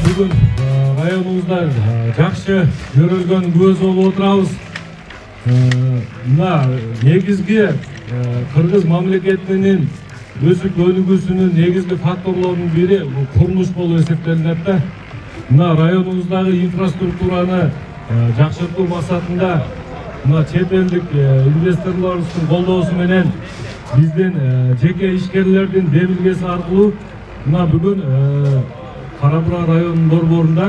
Бүгін районымызда жақсы көрілген көз болып отырамыз. Негізгі Қырғыз мамлекетінің өсіп өнігісінің негізгі факторларының бірі құрылыс болып есептелінеді. Районымыздағы инфраструктураны жақсарту мақсатында шетелдік инвесторлардың қолдауысымен біздің жеке ишкерлердің демилгесі арқылы бүгін Қарабұра районының борборында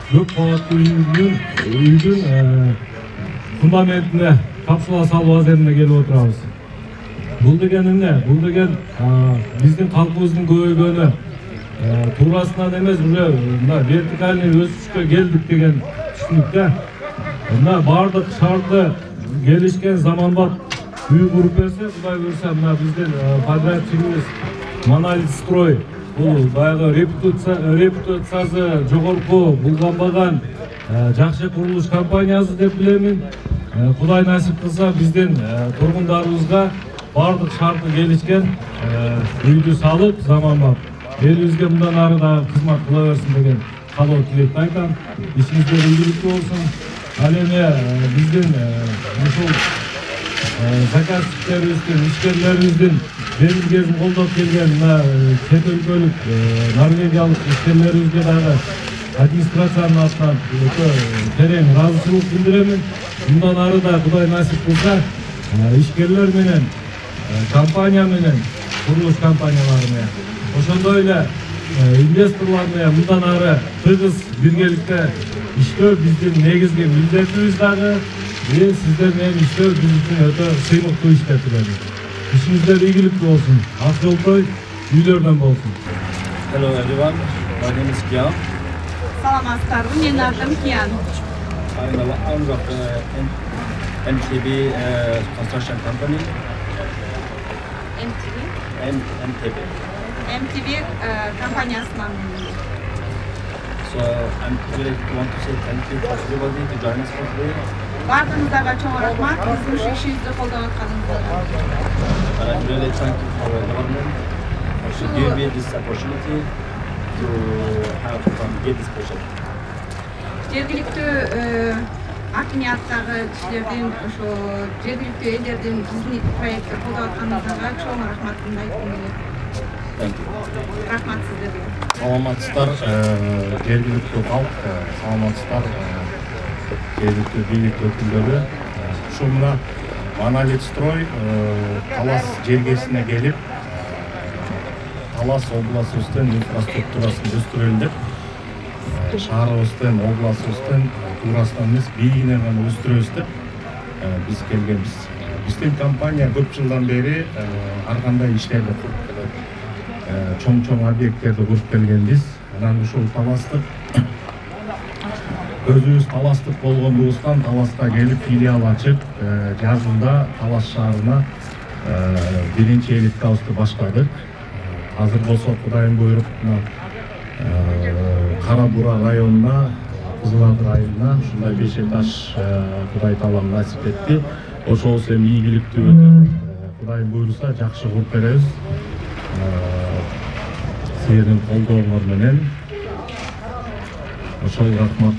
көп қабатты үйдің фундаментіне капсула салу әзіріне келіп отырамыз. Бұл деген не? Бұл деген біздің халқымыздың көбейгені турасынан емес, вертикальный өсішке келдік деген түсінікте. Бардық шарды келішкен заманбап үй құрып берсе, Құдай көрсе, біздің подрядчигimiz Монолит Строй бұл баяғы репутациясы жоғарғы бұлғанбаған жақсы құрылыс компаниясы деп білемін. Құдай насип қылса бізден тұрғындарымызға бардық шарты келіскен үйді салып заманбап елімізге мұндан ары да қызмат қыла берсін деген қалау тілекті айтам. Ішіңіздер игілікті болсын. Әлеме бізден заказчиктеріміздің, ішкерлеріміздің демилгесін қолдап келген шет өлкөлік норвегиялық ішкерлерімізге дағы администрацияның атынан терең разышылық білдіремін. Мұндан ары да Құдай насип қылса ішкерлер менен, компания менен, құрылыс компанияларына, ошондой эле инвесторларына мұндан ары тығыз биргеликте иштөө биздин негизги милдетибиз дагы. Sizler benim istiyor, biz için öte sıylıklı işletilerim. İşinizler ilgilikli olsun. Akyoltoy, büyülerden olsun. Hello everyone, my name is Kian. Salamatlar, benim adım Kian. I'm the owner of the MTB construction company. MTB kompaniyasından. So I really want to say thank you for everybody to join us for today. Bardığınızda çok rahmat, bizim şu işimizi koldavatkanınızda. I'm really thankful for the government to give me this opportunity to have get this project. Жергиликтүү акимияттагы кишилердин, ошо жергиликтүү элдердин биздин проектти колдоvaтканыңызга чоң рахматымды айткым келет. Thank you. Рахмат сиздерге. Саламатсыздар, жергиликтүү калк, саламатсыздар, жергиликтүү бийлик өкүлдөрү. Ушу мына Монолит Строй Талас жергесине келип, Талас областыбыздын инфраструктурасын өстүрөлү деп, шаарыбыздын, областыбыздын туурасынан эмес, бийигинен гана өстүрөбүз деп биз келгенбиз. Биздин компания көп жылдан бери ар кандай иштерди куруп келет. Чоң объекттерди куруп келгенбиз. Анан ушул Таластык өзүбүз Таластык болгондугубуздан Таласка келип филиал ачып, жазында Талас шаарына биринчи элиткабызды баштадык. Азыр болсо Кудайым буйруп Карабура районуна, Кызыл Ат айылына ушундай 5 этаж Кудай таалам насип этти. Ошол эми ийгиликтүү өтөп, Кудайым буйруса жакшы куруп беребиз. Сиздердин колдооңор менен ошол рахмат.